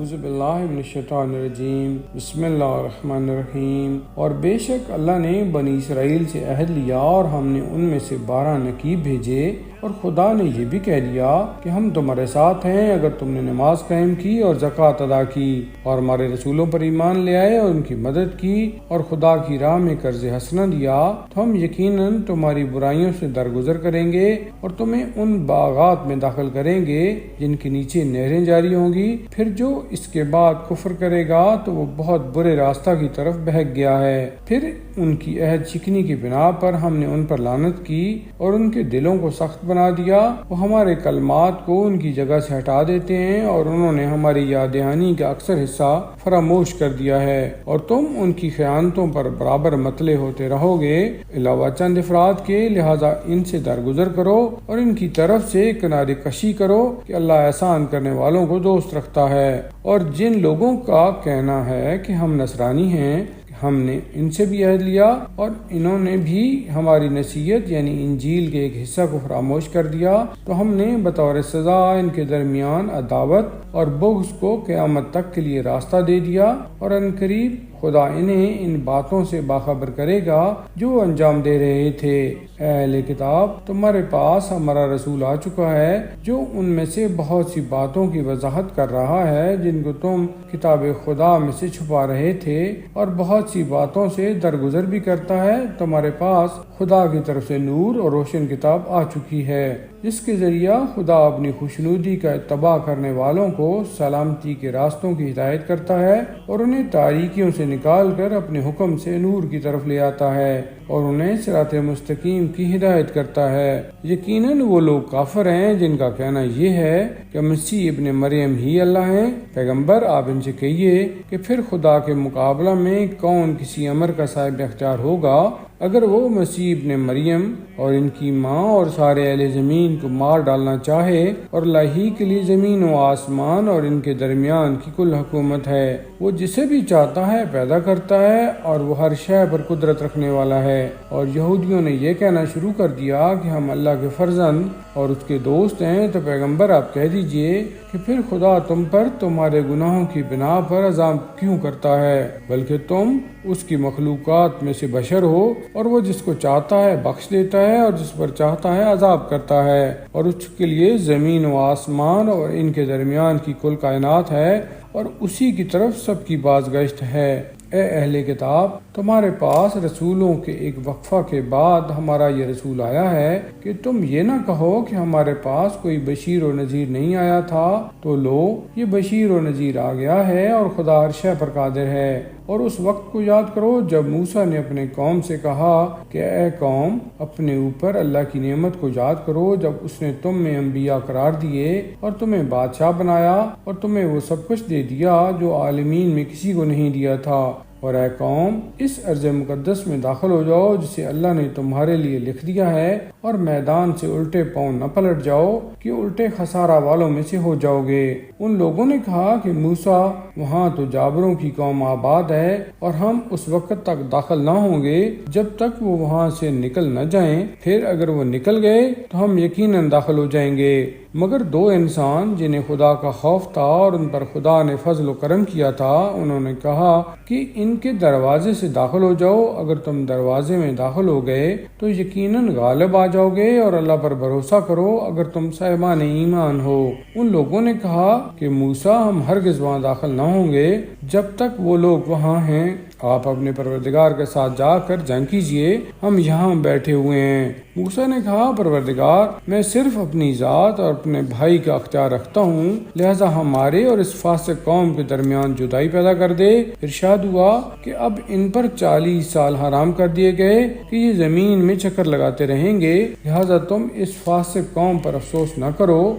اعوذ باللہ من الشیطان الرجیم بسم اللہ الرحمن الرحیم۔ اور بے شک اللہ نے بنی اسرائیل سے عہد لیا اور ہم نے ان میں سے 12 نقیب بھیجے، اور خدا نے یہ بھی کہہ لیا کہ ہم تمہارے ساتھ ہیں اگر تم نے نماز قائم کی اور زکوٰۃ ادا کی اور ہمارے رسولوں پر ایمان لے آئے اور ان کی مدد کی اور خدا کی راہ میں قرض حسنہ دیا، تو ہم یقیناً تمہاری برائیوں سے درگزر کریں گے اور تمہیں ان باغات میں داخل کریں گے جن کے نیچے نہریں جاری ہوں گی۔ پھر جو اس کے بعد کفر کرے گا تو وہ بہت برے راستہ کی طرف بہک گیا ہے۔ پھر ان کی عہد شکنی کی بنا پر ہم نے ان پر لعنت کی اور ان کے دلوں کو سخت بنا دیا، وہ ہمارے کلمات کو ان کی جگہ سے ہٹا دیتے ہیں اور انہوں نے ہماری یاد دہانی کا اکثر حصہ فراموش کر دیا ہے، اور تم ان کی خیانتوں پر برابر متلے ہوتے رہو گے علاوہ چند افراد کے، لہٰذا ان سے درگزر کرو اور ان کی طرف سے کنارے کشی کرو کہ اللہ احسان کرنے والوں کو دوست رکھتا ہے۔ اور جن لوگوں کا کہنا ہے کہ ہم نصرانی ہیں، ہم نے ان سے بھی عہد لیا اور انہوں نے بھی ہماری نصیحت یعنی انجیل کے ایک حصہ کو فراموش کر دیا، تو ہم نے بطور سزا ان کے درمیان عداوت اور بغض کو قیامت تک کے لیے راستہ دے دیا، اور عنقریب خدا انہیں ان باتوں سے باخبر کرے گا جو انجام دے رہے تھے۔ اے اہل کتاب، تمہارے پاس ہمارا رسول آ چکا ہے جو ان میں سے بہت سی باتوں کی وضاحت کر رہا ہے جن کو تم کتاب خدا میں سے چھپا رہے تھے، اور بہت سی باتوں سے درگزر بھی کرتا ہے۔ تمہارے پاس خدا کی طرف سے نور اور روشن کتاب آ چکی ہے جس کے ذریعہ خدا اپنی خوشنودی کا اتباع کرنے والوں کو سلامتی کے راستوں کی ہدایت کرتا ہے اور انہیں تاریکیوں سے نکال کر اپنے حکم سے نور کی طرف لے آتا ہے اور انہیں صراط مستقیم کی ہدایت کرتا ہے۔ یقیناً وہ لوگ کافر ہیں جن کا کہنا یہ ہے کہ مسیح ابن مریم ہی اللہ ہیں۔ پیغمبر آپ ان سے کہیے کہ پھر خدا کے مقابلہ میں کون کسی امر کا صاحب اختیار ہوگا؟ اگر وہ مسیح ابن مریم اور ان کی ماں اور سارے اہل زمین کو مار ڈالنا چاہے، اور اللہ ہی کے لیے زمین و آسمان اور ان کے درمیان کی کل حکومت ہے، وہ جسے بھی چاہتا ہے پیدا کرتا ہے اور وہ ہر شے پر قدرت رکھنے والا ہے۔ اور یہودیوں نے یہ کہنا شروع کر دیا کہ ہم اللہ کے فرزند اور اس کے دوست ہیں، تو پیغمبر آپ کہہ دیجئے کہ پھر خدا تم پر تمہارے گناہوں کی بنا پر عذاب کیوں کرتا ہے؟ بلکہ تم اس کی مخلوقات میں سے بشر ہو، اور وہ جس کو چاہتا ہے بخش دیتا ہے اور جس پر چاہتا ہے عذاب کرتا ہے، اور اس کے لیے زمین و آسمان اور ان کے درمیان کی کل کائنات ہے، اور اسی کی طرف سب کی بازگشت ہے۔ اے اہل کتاب، تمہارے پاس رسولوں کے ایک وقفہ کے بعد ہمارا یہ رسول آیا ہے کہ تم یہ نہ کہو کہ ہمارے پاس کوئی بشیر و نذیر نہیں آیا تھا، تو لو یہ بشیر و نذیر آ گیا ہے اور خدا ہر شے پر قادر ہے۔ اور اس وقت کو یاد کرو جب موسیٰ نے اپنے قوم سے کہا کہ اے قوم، اپنے اوپر اللہ کی نعمت کو یاد کرو جب اس نے تم میں انبیاء قرار دیے اور تمہیں بادشاہ بنایا اور تمہیں وہ سب کچھ دے دیا جو عالمین میں کسی کو نہیں دیا تھا۔ اور اے قوم، اس ارض مقدس میں داخل ہو جاؤ جسے اللہ نے تمہارے لیے لکھ دیا ہے، اور میدان سے الٹے پاؤں نہ پلٹ جاؤ کہ الٹے خسارہ والوں میں سے ہو جاؤ گے۔ ان لوگوں نے کہا کہ موسیٰ، وہاں تو جابروں کی قوم آباد ہے اور ہم اس وقت تک داخل نہ ہوں گے جب تک وہ وہاں سے نکل نہ جائیں، پھر اگر وہ نکل گئے تو ہم یقیناً داخل ہو جائیں گے۔ مگر 2 انسان جنہیں خدا کا خوف تھا اور ان پر خدا نے فضل و کرم کیا تھا، انہوں نے کہا کہ ان کے دروازے سے داخل ہو جاؤ۔ اگر تم دروازے میں داخل ہو گئے تو یقیناً غالب آ جاؤ گے، اور اللہ پر بھروسہ کرو اگر تم صاحبان ایمان ہو۔ ان لوگوں نے کہا کہ موسیٰ، ہم ہرگز وہاں داخل نہ ہوں گے جب تک وہ لوگ وہاں ہیں۔ آپ اپنے پروردگار کے ساتھ جا کر جنگ کیجئے، ہم یہاں بیٹھے ہوئے ہیں۔ موسیٰ نے کہا، پروردگار، میں صرف اپنی ذات اور اپنے بھائی کا اختیار رکھتا ہوں، لہذا ہمارے اور اس فاسق قوم کے درمیان جدائی پیدا کر دے۔ ارشاد ہوا کہ اب ان پر 40 سال حرام کر دیے گئے کہ یہ زمین میں چکر لگاتے رہیں گے، لہذا تم اس فاسق قوم پر افسوس نہ کرو۔